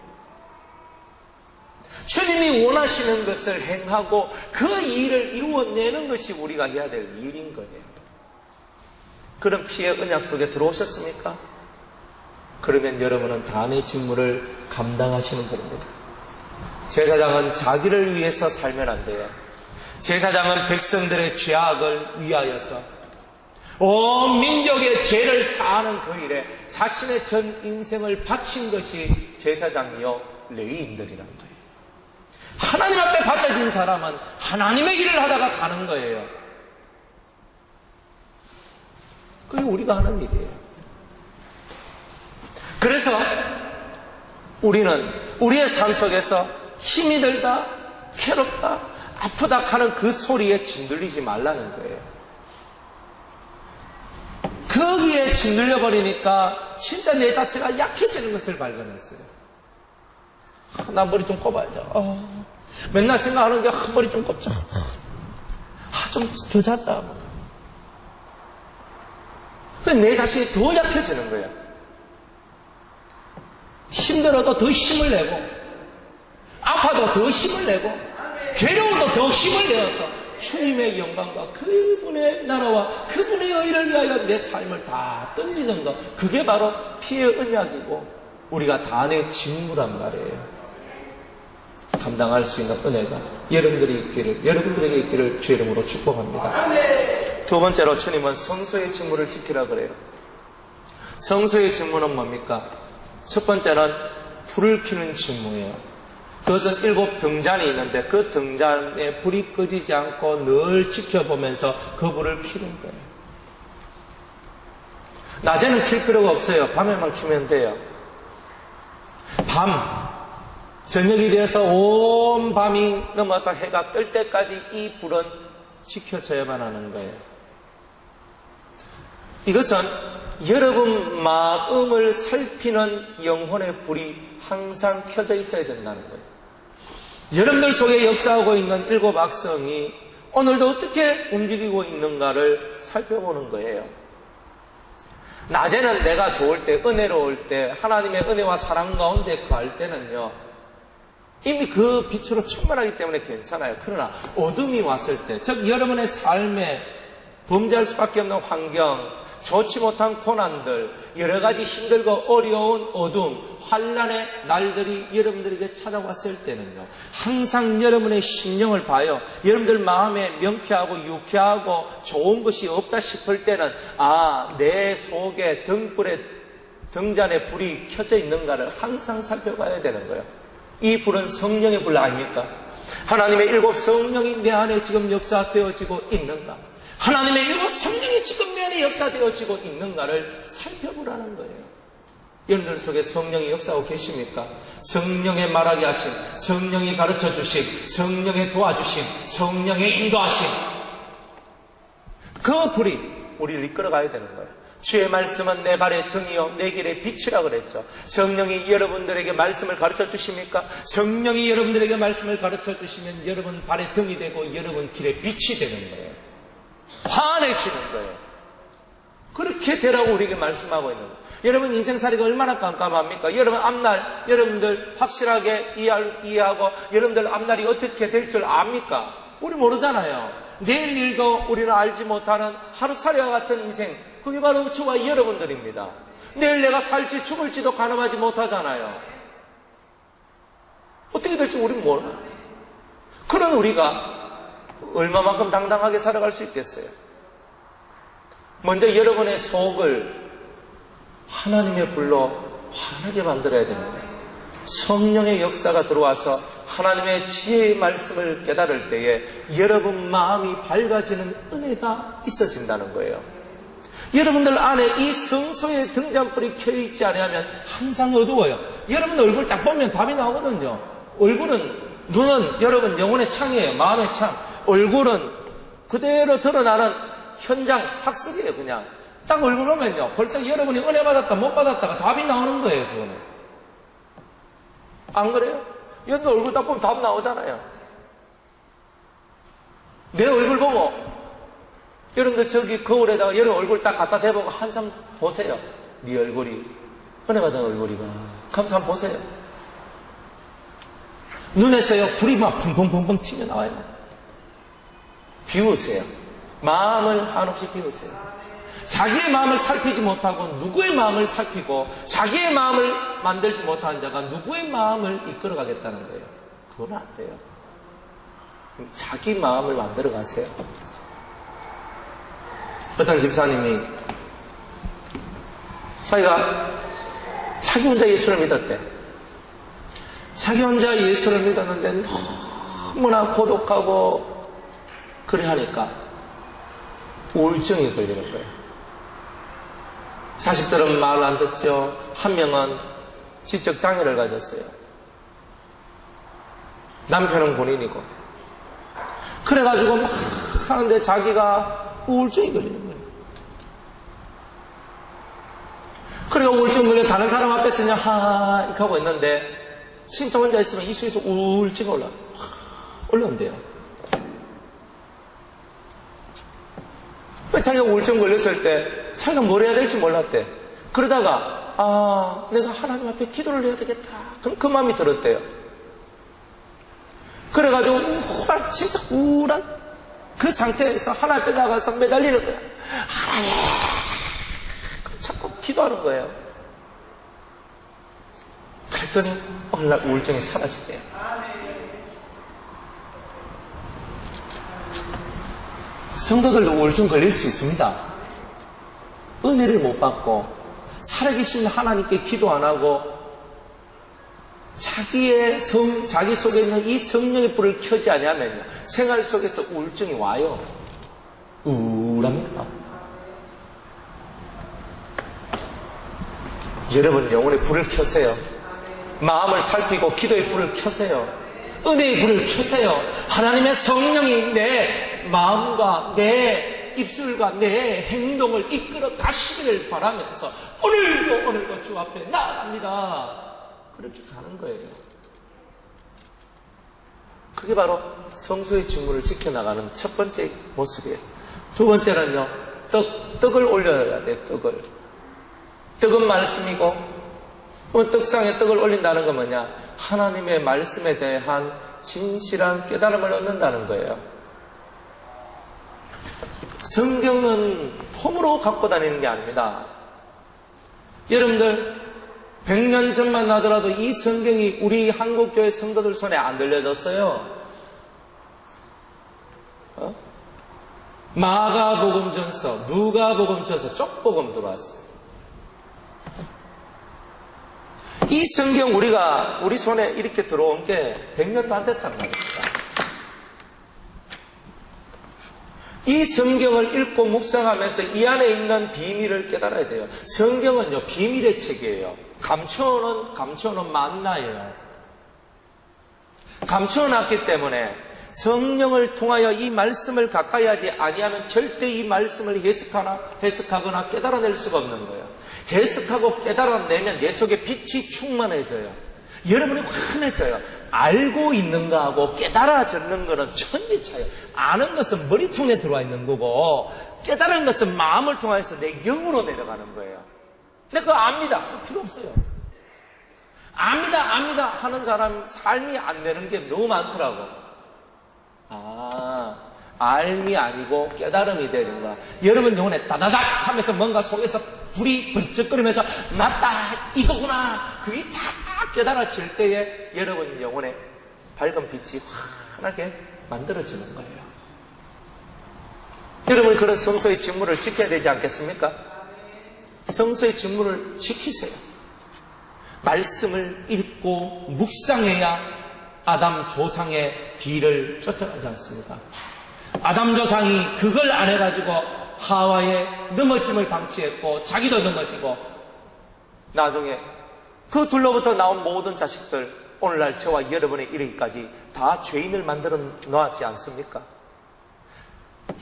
주님이 원하시는 것을 행하고 그 일을 이루어내는 것이 우리가 해야 될 일인 거예요. 그런 피의 언약 속에 들어오셨습니까? 그러면 여러분은 단의 직무를 감당하시는 겁니다. 제사장은 자기를 위해서 살면 안 돼요. 제사장은 백성들의 죄악을 위하여서 온 민족의 죄를 사하는 그 일에 자신의 전 인생을 바친 것이 제사장이요 레위인들이란 거예요. 하나님 앞에 바쳐진 사람은 하나님의 일을 하다가 가는 거예요. 그게 우리가 하는 일이에요. 그래서 우리는 우리의 삶 속에서 힘이 들다, 괴롭다, 아프다 하는 그 소리에 짓눌리지 말라는 거예요. 거기에 짓눌려 버리니까 진짜 내 자체가 약해지는 것을 발견했어요. 나 머리 좀 꼽아야죠. 맨날 생각하는 게 머리 좀 꼽자. 좀 더 자자. 내 자신이 더 약해지는 거예요. 힘들어도 더 힘을 내고 아파도 더 힘을 내고 괴로워도 더 힘을 내어서 주님의 영광과 그분의 나라와 그분의 의를 위하여 내 삶을 다 던지는 것, 그게 바로 피의 언약이고 우리가 단의 직무란 말이에요. 감당할 수 있는 은혜가 여러분들에게 있기를 주의 이름으로 축복합니다. 두 번째로 주님은 성소의 직무를 지키라 그래요. 성소의 직무는 뭡니까? 첫 번째는 불을 켜는 직무예요. 그것은 7 등잔이 있는데 그 등잔에 불이 꺼지지 않고 늘 지켜보면서 그 불을 켜는 거예요. 낮에는 켤 필요가 없어요. 밤에만 켜면 돼요. 저녁이 되어서 온 밤이 넘어서 해가 뜰 때까지 이 불은 지켜져야만 하는 거예요. 이것은 여러분 마음을 살피는 영혼의 불이 항상 켜져 있어야 된다는 거예요. 여러분들 속에 역사하고 있는 일곱 악성이 오늘도 어떻게 움직이고 있는가를 살펴보는 거예요. 낮에는 내가 좋을 때, 은혜로울 때, 하나님의 은혜와 사랑 가운데 거할 때는요, 이미 그 빛으로 충만하기 때문에 괜찮아요. 그러나 어둠이 왔을 때, 즉 여러분의 삶에 범죄할 수밖에 없는 환경, 좋지 못한 고난들, 여러 가지 힘들고 어려운 어둠, 환난의 날들이 여러분들에게 찾아왔을 때는요, 항상 여러분의 심령을 봐요. 여러분들 마음에 명쾌하고 유쾌하고 좋은 것이 없다 싶을 때는 내 속에 등잔에 불이 켜져 있는가를 항상 살펴봐야 되는 거예요. 이 불은 성령의 불 아닙니까? 하나님의 일곱 성령이 내 안에 지금 역사되어지고 있는가? 하나님의 일곱 성령이 지금 내 안에 역사되어지고 있는가를 살펴보라는 거예요. 여러분들 속에 성령이 역사하고 계십니까? 성령의 말하게 하심, 성령이 가르쳐 주심, 성령의 도와주심, 성령의 인도하심, 그 불이 우리를 이끌어가야 되는 거예요. 주의 말씀은 내 발의 등이요 내 길의 빛이라 그랬죠. 성령이 여러분들에게 말씀을 가르쳐 주십니까? 성령이 여러분들에게 말씀을 가르쳐 주시면 여러분 발의 등이 되고 여러분 길의 빛이 되는 거예요. 환해지는 거예요. 그렇게 되라고 우리에게 말씀하고 있는 거예요. 여러분 인생살이가 얼마나 깜깜합니까? 여러분 앞날 여러분들 확실하게 이해하고 여러분들 앞날이 어떻게 될 줄 압니까? 우리 모르잖아요. 내일 일도 우리는 알지 못하는 하루살이와 같은 인생, 그게 바로 저와 여러분들입니다. 내일 내가 살지 죽을지도 가늠하지 못하잖아요. 어떻게 될지 우리는 몰라요. 그런 우리가 얼마만큼 당당하게 살아갈 수 있겠어요? 먼저 여러분의 속을 하나님의 불로 환하게 만들어야 되는 거예요. 성령의 역사가 들어와서 하나님의 지혜의 말씀을 깨달을 때에 여러분 마음이 밝아지는 은혜가 있어진다는 거예요. 여러분들 안에 이 성소의 등잔불이 켜있지 않으면 항상 어두워요. 여러분 얼굴 딱 보면 답이 나오거든요. 눈은 여러분 영혼의 창이에요. 마음의 창. 얼굴은 그대로 드러나는 현장 학습이에요. 그냥 딱 얼굴 보면요 벌써 여러분이 은혜 받았다 못 받았다가 답이 나오는 거예요. 그거는 안 그래요? 여러분 얼굴 딱 보면 답 나오잖아요. 내 얼굴 보고 여러분들 저기 거울에다가 여러분 얼굴 딱 갖다 대보고 한참 보세요. 네 얼굴이 은혜 받은 얼굴이가 감사 한번 보세요. 눈에서요 불이 막 펑펑펑펑 튀어나와요. 비우세요. 마음을 한없이 비우세요. 자기의 마음을 살피지 못하고 누구의 마음을 살피고 자기의 마음을 만들지 못한 자가 누구의 마음을 이끌어가겠다는 거예요. 그건 안 돼요. 자기 마음을 만들어 가세요. 어떤 집사님이 자기가 자기 혼자 예수를 믿었대. 자기 혼자 예수를 믿었는데 너무나 고독하고 그래 하니까 우울증이 걸리는 거예요. 자식들은 말 안 듣죠. 한 명은 지적 장애를 가졌어요. 남편은 본인이고. 그래가지고 막 하는데 자기가 우울증이 걸리는 거예요. 그래가 우울증 걸려 다른 사람 앞에서 그냥 이렇게 하고 있는데 진짜 혼자 있으면 이수에서 우울증이 올라온대요. 자기가 우울증 걸렸을 때 자기가 뭘 해야 될지 몰랐대. 그러다가 내가 하나님 앞에 기도를 해야 되겠다. 그럼 그 마음이 들었대요. 그래가지고 진짜 우울한 그 상태에서 하나님 앞에 나가서 매달리는 거야. 하나님 자꾸 기도하는 거예요. 그랬더니 어느 날 우울증이 사라지대요. 성도들도 우울증 걸릴 수 있습니다. 은혜를 못 받고 살아계신 하나님께 기도 안 하고 자기 속에 있는 이 성령의 불을 켜지 아니하면요 생활 속에서 우울증이 와요. 우울합니다. 여러분 영혼의 불을 켜세요. 마음을 살피고 기도의 불을 켜세요. 은혜의 불을 켜세요. 하나님의 성령이 내 마음과 내 입술과 내 행동을 이끌어 가시기를 바라면서 오늘도 주 앞에 나아갑니다. 그렇게 가는 거예요. 그게 바로 성소의 직무를 지켜나가는 첫 번째 모습이에요. 두 번째는요, 떡을 올려야 돼요. 떡은 말씀이고, 그럼 떡상에 떡을 올린다는 건 뭐냐? 하나님의 말씀에 대한 진실한 깨달음을 얻는다는 거예요. 성경은 폼으로 갖고 다니는 게 아닙니다. 여러분들 100년 전만 하더라도 이 성경이 우리 한국교회 성도들 손에 안 들려졌어요. 마가복음전서, 누가복음전서, 쪽복음 들어왔어요. 이 성경 우리 손에 이렇게 들어온 게 100년도 안 됐단 말입니다. 이 성경을 읽고 묵상하면서 이 안에 있는 비밀을 깨달아야 돼요. 성경은요, 비밀의 책이에요. 감춰놓은 만나예요. 감춰놨기 때문에 성령을 통하여 이 말씀을 가까이 하지 아니하면 절대 이 말씀을 해석하거나 깨달아낼 수가 없는 거예요. 해석하고 깨달아내면 내 속에 빛이 충만해져요. 여러분이 환해져요. 알고 있는 거하고 깨달아졌는 거는 천지 차이예요. 아는 것은 머리통에 들어와 있는 거고 깨달은 것은 마음을 통해서 내 영으로 내려가는 거예요. 근데 그거 압니다. 필요 없어요. 압니다 하는 사람 삶이 안 되는 게 너무 많더라고. 알미 아니고 깨달음이 되는 거야. 여러분 영혼에 따다닥 하면서 뭔가 속에서 불이 번쩍거리면서 맞다 이거구나 그게 다 깨달아질 때에 여러분 영혼에 밝은 빛이 환하게 만들어지는 거예요. 여러분 그런 성소의 직무를 지켜야 되지 않겠습니까? 성소의 직무를 지키세요. 말씀을 읽고 묵상해야 아담 조상의 뒤를 쫓아가지 않습니다. 아담 조상이 그걸 안 해가지고 하와의 넘어짐을 방치했고 자기도 넘어지고 나중에 그 둘로부터 나온 모든 자식들 오늘날 저와 여러분에 이르기까지 다 죄인을 만들어 놓았지 않습니까?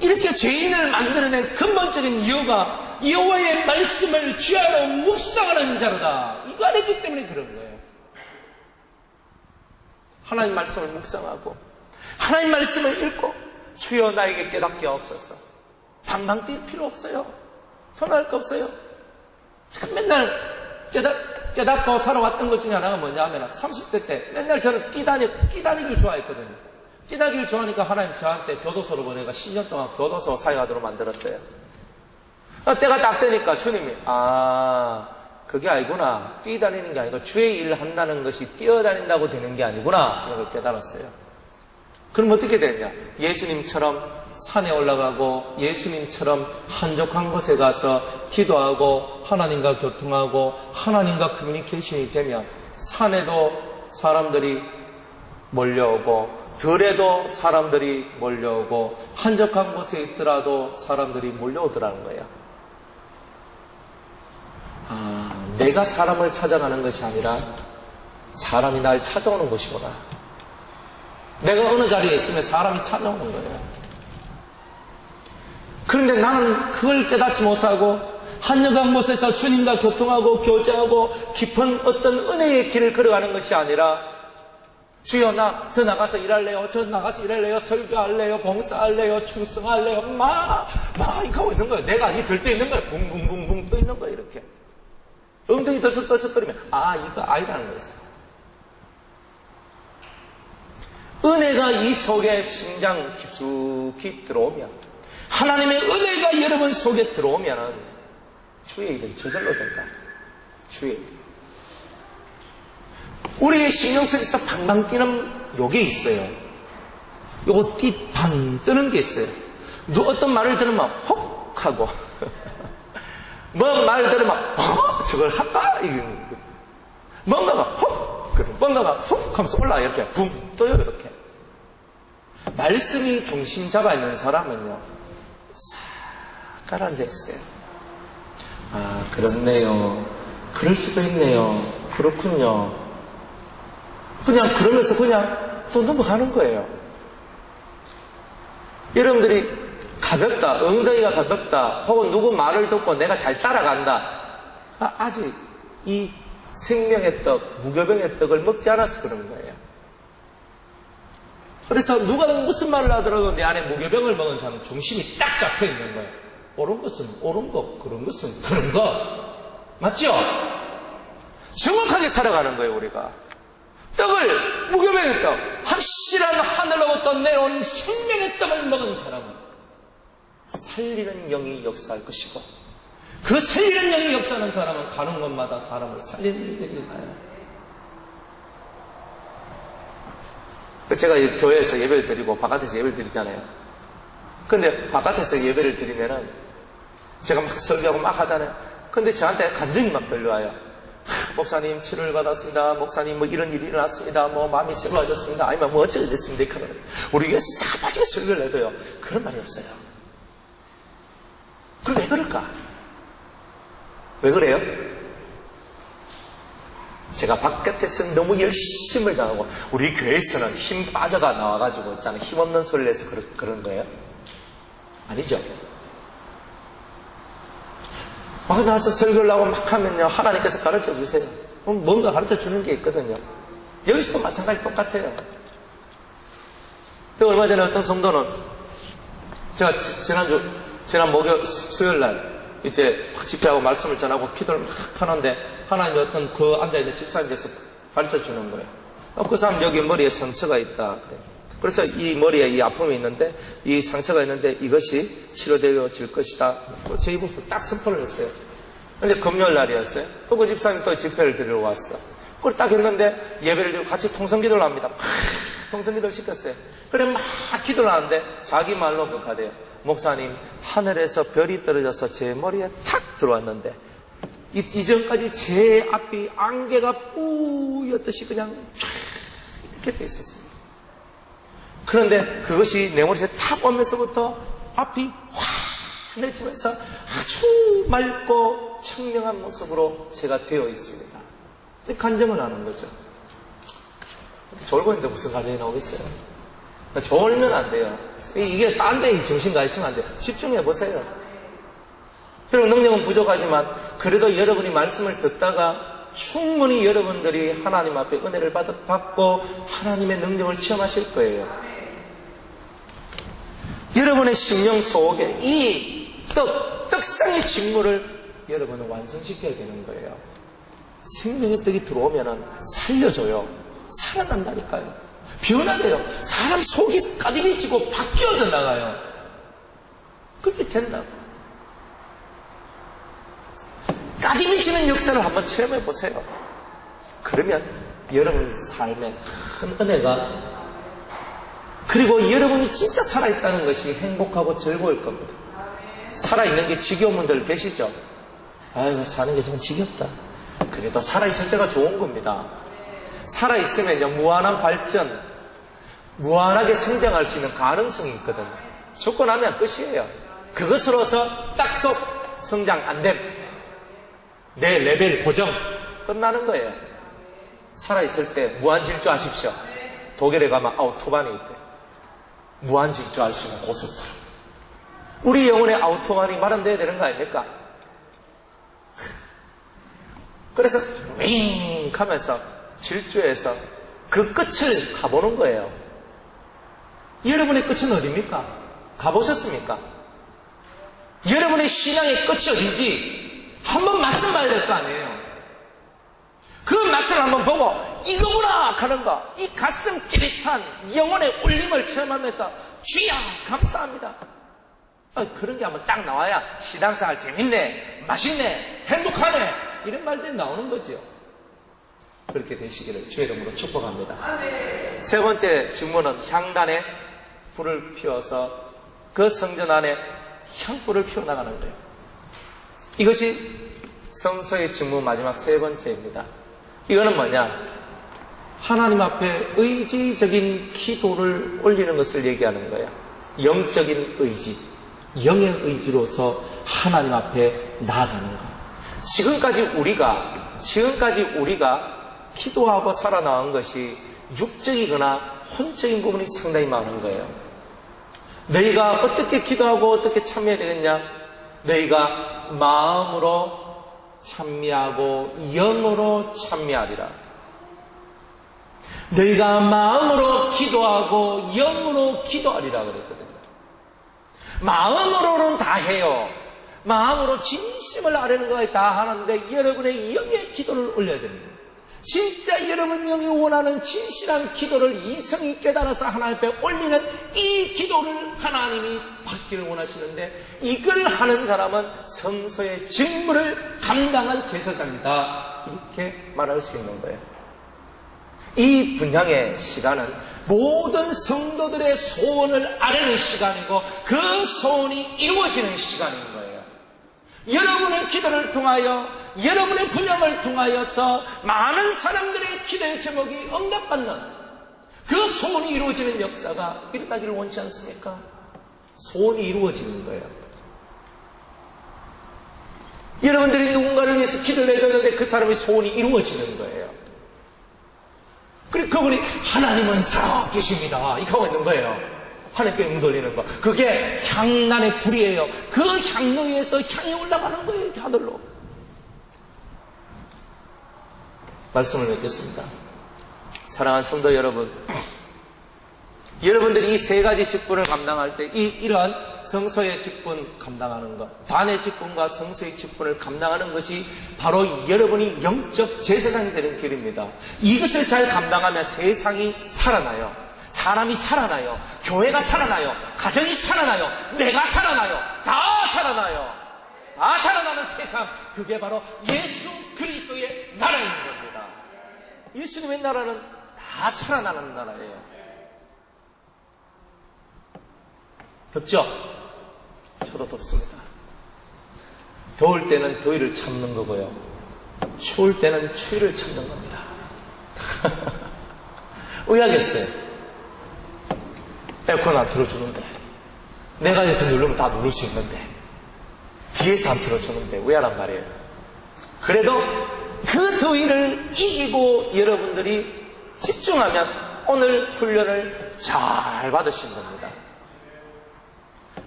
이렇게 죄인을 만들어낸 근본적인 이유가 여호와의 말씀을 주야로 묵상하는 자로다. 이거 안 했기 때문에 그런 거예요. 하나님 말씀을 묵상하고 하나님 말씀을 읽고 주여 나에게 깨닫게 없어서 방방 뛸 필요 없어요. 토할 거 없어요. 참 맨날 깨닫고 살아왔던 것 중에 하나가 뭐냐 하면 30대 때 맨날 저는 끼다니기를 좋아했거든요. 끼다니기를 좋아하니까 하나님 저한테 교도소로 보내가 10년 동안 교도소 사역하도록 만들었어요. 때가 딱 되니까 주님이 그게 아니구나. 뛰다니는 게 아니고 주의 일을 한다는 것이 뛰어다닌다고 되는 게 아니구나. 이걸 깨달았어요. 그럼 어떻게 되느냐? 예수님처럼 산에 올라가고 예수님처럼 한적한 곳에 가서 기도하고 하나님과 교통하고 하나님과 커뮤니케이션이 되면 산에도 사람들이 몰려오고 들에도 사람들이 몰려오고 한적한 곳에 있더라도 사람들이 몰려오더라는 거예요. 내가 사람을 찾아가는 것이 아니라 사람이 날 찾아오는 것이구나. 내가 어느 자리에 있으면 사람이 찾아오는 거예요. 그런데 나는 그걸 깨닫지 못하고 한적한 곳에서 주님과 교통하고 교제하고 깊은 어떤 은혜의 길을 걸어가는 것이 아니라 주여 저 나가서 일할래요. 저 나가서 일할래요. 설교할래요. 봉사할래요. 충성할래요. 이거 하고 있는 거예요. 내가 이 들떠 있는 거예요. 붕붕붕붕 떠 있는 거예요. 이렇게 엉덩이 들썩들썩거리면 이거 아니라는 거였어요. 은혜가 이 속에 심장 깊숙이 들어오면 하나님의 은혜가 여러분 속에 들어오면 주의 일은 저절로 된다. 주의 일. 우리의 신경 속에서 방방 뛰는 요게 있어요. 요거 띠팡 뜨는 게 있어요. 어떤 말을 들으면 혹 하고 뭐 말 들으면 저걸 할까? 뭔가가 혹 뭔가가 훅 하면서 올라가 이렇게 붕 떠요. 이렇게 말씀이 중심 잡아 있는 사람은요 싹 가라앉아 있어요. 그렇네요. 그럴 수도 있네요. 그렇군요. 그냥 그러면서 그냥 또 넘어가는 거예요. 여러분들이 가볍다, 엉덩이가 가볍다, 혹은 누구 말을 듣고 내가 잘 따라간다. 아직 이 생명의 떡, 무교병의 떡을 먹지 않아서 그런 거예요. 그래서 누가 무슨 말을 하더라도 내 안에 무교병을 먹은 사람은 중심이 딱 잡혀 있는 거예요. 옳은 것은 옳은 거, 그런 것은 그런 거. 맞죠? 정확하게 살아가는 거예요, 우리가. 떡을, 무교병의 떡, 확실한 하늘로부터 내려온 생명의 떡을 먹은 사람은 살리는 영이 역사할 것이고, 그 살리는 영이 역사하는 사람은 가는 곳마다 사람을 살리는 일들이 가요. 제가 교회에서 예배를 드리고 바깥에서 예배를 드리잖아요. 근데 바깥에서 예배를 드리면은 제가 막 설교하고 막 하잖아요. 근데 저한테 간증이 막 들려와요. 목사님 치료를 받았습니다. 목사님 뭐 이런 일이 일어났습니다. 뭐 마음이 새로워졌습니다. 아니면 뭐 어쩌게 됐습니다. 우리 교회에서 사바지게 설교를 해도요, 그런 말이 없어요. 그럼 왜 그럴까? 왜 그래요? 제가 바깥에서 너무 열심을 당하고 우리 교회에서는 힘 빠져가 나와가지고 있잖아요. 힘없는 소리를 해서 그런 거예요? 아니죠. 막 나와서 설교를 하고 막 하면요, 하나님께서 가르쳐 주세요. 뭔가 가르쳐 주는 게 있거든요. 여기서도 마찬가지 똑같아요. 얼마 전에 어떤 성도는 제가 지난 목요일 수요일 날 이제 확 집회하고 말씀을 전하고 기도를 막 하는데 하나님이 어떤 그 앉아있는 집사님께서 가르쳐 주는 거예요. 그 사람 여기 머리에 상처가 있다. 그래서 이 머리에 이 아픔이 있는데, 이 상처가 있는데 이것이 치료되어질 것이다. 제 입으로 딱 선포를 했어요. 근데 금요일 날이었어요. 또 그 집사님 또 집회를 드리러 왔어. 그걸 딱 했는데 예배를 드리고 같이 통성기도를 합니다. 막 통성기도를 시켰어요. 그래 막 기도를 하는데 자기 말로 그렇게하대요. 목사님, 하늘에서 별이 떨어져서 제 머리에 탁 들어왔는데 이전까지 제 앞이 안개가 뿌였듯이 그냥 쫙 이렇게 돼 있었습니다. 그런데 그것이 내 머리에 탁 오면서부터 앞이 환해지면서 아주 맑고 청명한 모습으로 제가 되어 있습니다. 간증을 하는 거죠. 졸고 있는데 무슨 간증이 나오겠어요? 졸면 안 돼요. 이게 딴 데 정신 가 있으면 안 돼요. 집중해 보세요. 그리고 능력은 부족하지만 그래도 여러분이 말씀을 듣다가 충분히 여러분들이 하나님 앞에 은혜를 받고 하나님의 능력을 체험하실 거예요. 여러분의 심령 속에 이 떡상의 직무를 여러분은 완성시켜야 되는 거예요. 생명의 떡이 들어오면 살려줘요. 살아난다니까요. 변화돼요. 사람 속이 까디비지고 바뀌어져 나가요. 그렇게 된다고. 까디비지는 역사를 한번 체험해 보세요. 그러면 여러분 삶에 큰 은혜가, 그리고 여러분이 진짜 살아있다는 것이 행복하고 즐거울 겁니다. 살아있는 게 지겨운 분들 계시죠? 아이고, 사는 게 좀 지겹다. 그래도 살아있을 때가 좋은 겁니다. 살아있으면요, 무한한 발전, 무한하게 성장할 수 있는 가능성이 있거든요. 죽고 나면 끝이에요. 그것으로서 딱 스톱, 성장 안 됨, 내 레벨 고정, 끝나는 거예요. 살아있을 때 무한질주 하십시오. 독일에 가면 아우토반이 있대. 무한질주 할 수 있는 고속도로. 우리 영혼의 아우토반이 마련돼야 되는 거 아닙니까? 그래서 윙 하면서 질주해서 그 끝을 가보는 거예요. 여러분의 끝은 어디입니까? 가보셨습니까? 여러분의 신앙의 끝이 어딘지 한번 맛을 봐야 될 거 아니에요. 그 맛을 한번 보고 이거구나 하는 거, 이 가슴 찌릿한 영혼의 울림을 체험하면서 주야 감사합니다. 그런 게 한번 딱 나와야 신앙생활 재밌네, 맛있네, 행복하네, 이런 말들이 나오는 거죠. 그렇게 되시기를 주의 이름으로 축복합니다. 세 번째 직무는 향단에 불을 피워서 그 성전 안에 향불을 피워나가는 거예요. 이것이 성서의 직무 마지막 세 번째입니다. 이거는 뭐냐? 하나님 앞에 의지적인 기도를 올리는 것을 얘기하는 거예요. 영적인 의지, 영의 의지로서 하나님 앞에 나아가는 것. 지금까지 우리가 기도하고 살아나온 것이 육적이거나 혼적인 부분이 상당히 많은 거예요. 너희가 어떻게 기도하고 어떻게 참여해야 되겠냐? 너희가 마음으로 찬미하고 영으로 찬미하리라. 너희가 마음으로 기도하고 영으로 기도하리라 그랬거든요. 마음으로는 다 해요. 마음으로 진심을 아뢰는 것까지 다 하는데 여러분의 영의 기도를 올려야 됩니다. 진짜 여러분 영이 원하는 진실한 기도를 이성이 깨달아서 하나님 앞에 올리는 이 기도를 하나님이 받기를 원하시는데, 이걸 하는 사람은 성소의 직무를 감당한 제사장이다, 이렇게 말할 수 있는 거예요. 이 분향의 시간은 모든 성도들의 소원을 아뢰는 시간이고 그 소원이 이루어지는 시간인 거예요. 여러분의 기도를 통하여, 여러분의 분향을 통하여서 많은 사람들의 기도의 제목이 응답받는 그 소원이 이루어지는 역사가 일어나기를 원치 않습니까? 소원이 이루어지는 거예요. 여러분들이 누군가를 위해서 기도를 해줬는데 그 사람의 소원이 이루어지는 거예요. 그리고 그분이 하나님은 살아계십니다, 이렇게 하고 있는 거예요. 하나님께 응돌리는 거. 그게 향난의 불이에요. 그 향로에서 향이 올라가는 거예요, 하늘로. 말씀을 맺겠습니다. 사랑하는 성도 여러분, 여러분들이 이 세 가지 직분을 감당할 때 이러한 성소의 직분 감당하는 것, 단의 직분과 성소의 직분을 감당하는 것이 바로 여러분이 영적 제사장이 되는 길입니다. 이것을 잘 감당하면 세상이 살아나요. 사람이 살아나요. 교회가 살아나요. 가정이 살아나요. 내가 살아나요. 다 살아나요. 다 살아나는 세상, 그게 바로 예수 그리스도의 나라인 겁니다. 예수님의 나라는 다 살아나는 나라예요. 덥죠? 저도 덥습니다. 더울 때는 더위를 참는 거고요, 추울 때는 추위를 참는 겁니다. 의아하겠어요. 에어컨 안 틀어주는데, 내가 여기서 누르면 다 누를 수 있는데 뒤에서 안 틀어주는데 의아란 말이에요. 그래도 그 더위를 이기고 여러분들이 집중하면 오늘 훈련을 잘 받으신 겁니다.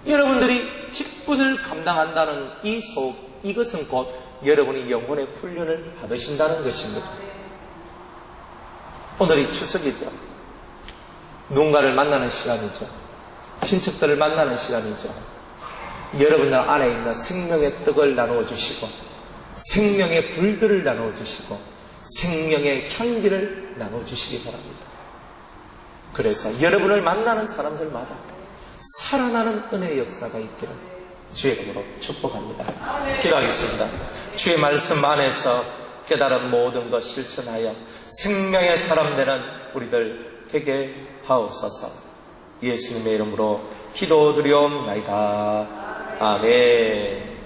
여러분들이 직분을 감당한다는 이것은 곧 여러분이 영혼의 훈련을 받으신다는 것입니다. 오늘이 추석이죠. 누군가를 만나는 시간이죠. 친척들을 만나는 시간이죠. 여러분들 안에 있는 생명의 떡을 나누어 주시고, 생명의 불들을 나누어 주시고, 생명의 향기를 나누어 주시기 바랍니다. 그래서 여러분을 만나는 사람들마다 살아나는 은혜의 역사가 있기를 주의 이름으로 축복합니다. 기도하겠습니다. 주의 말씀 안에서 깨달은 모든 것 실천하여 생명의 사람 되는 우리들 되게 하옵소서. 예수님의 이름으로 기도드리옵나이다. 아멘.